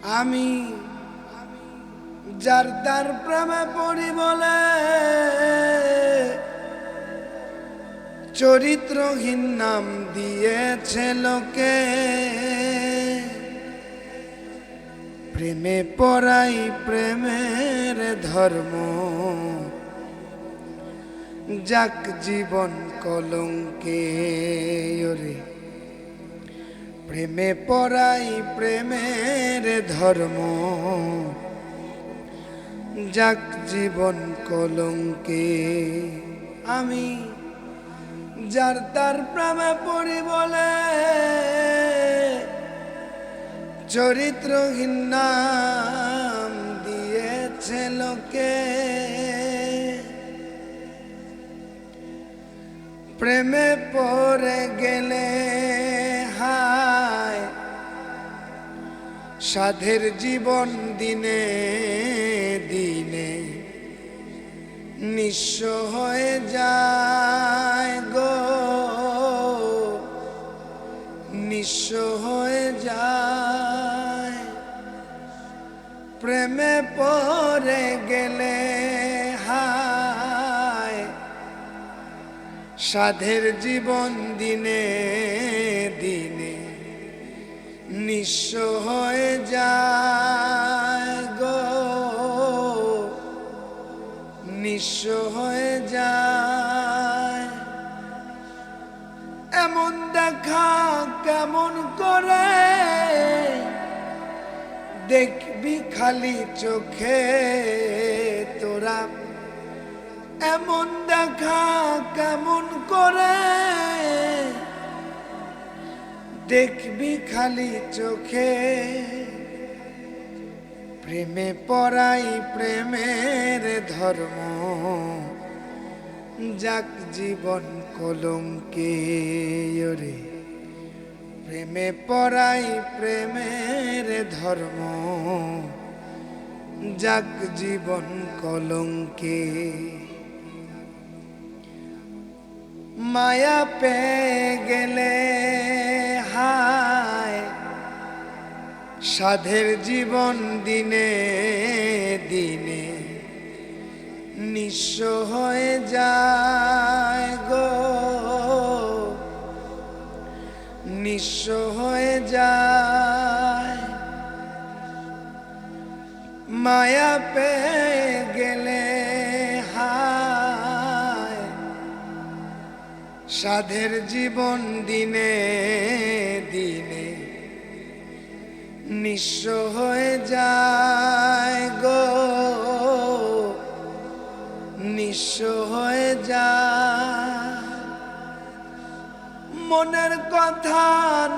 আমি যার তার প্রেমে পড়ি বলে চরিত্রহীন নাম দিয়েছে লোকে। প্রেমে পড়াই প্রেমের ধর্ম, যাক জীবন কলঙ্কে। ওরে প্রেমে পড়াই প্রেমের ধর্ম, যাক জীবন কলঙ্কে। আমি যার তার প্রেমে পড়ি বলে চরিত্রহীন নাম দিয়েছে লোকে। প্রেমে পড়ে গেলে হায় সাধের জীবন দিনে দিনে নিঃস্ব হয়ে যায় গো, নিঃস্ব হয়ে যায়। প্রেমে পড়ে গেলে হায় সাধের জীবন দিনে দিনে নিঃস্ব হয়ে যায় গো, নিঃস্ব হয়ে যায়। এমন দেখা কেমন করে দেখবি খালি চোখে তোরা। এমন দেখা কেমন করে দেখবি খালি চোখে। প্রেমে পড়াই প্রেমের ধর্ম, যাক জীবন কলঙ্কে। ওরে প্রেমে পড়াই প্রেমের ধর্ম, যাক জীবন কলঙ্কে। মায়া পেয়ে গেলে হায় সাধের জীবন দিনে দিনে নিঃস্ব হয়ে যায় গো, নিঃস্ব হয়ে যায়। মায়া পেয়ে গেলে হায় সাধের জীবন দিনে দিনে নিঃস্ব হয়ে যায় গো, নিঃস্ব হয়ে যায়। মনের কথা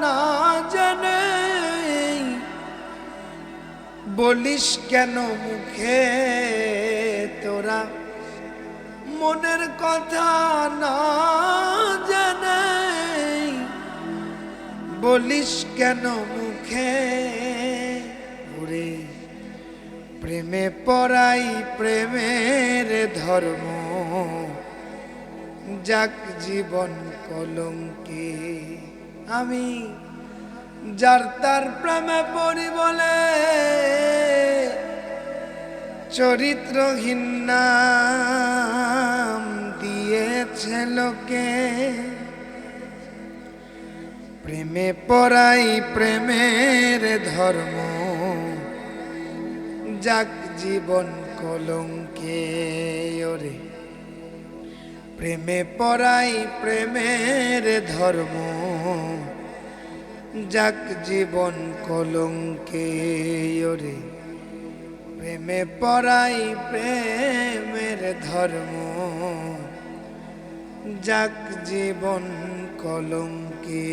না জেনে বলিস কেন মুখে তোরা। মনের কথা না জেনে বলিস কেন মুখে। ওরে প্রেমে পড়াই প্রেমের ধর্ম, যাক জীবন কলঙ্কে। আমি যার তার প্রেমে পড়ি বলে চরিত্রহীন নাম দিয়েছে লোকে। প্রেমে পড়াই প্রেমের ধর্ম, যাক জীবন কলঙ্কে। ওরে প্রেমে পড়াই প্রেমের ধর্ম, যাক জীবন কলঙ্কে। ওরে প্রেমে পড়াই প্রেমের ধর্ম, যাক জীবন কলঙ্কে।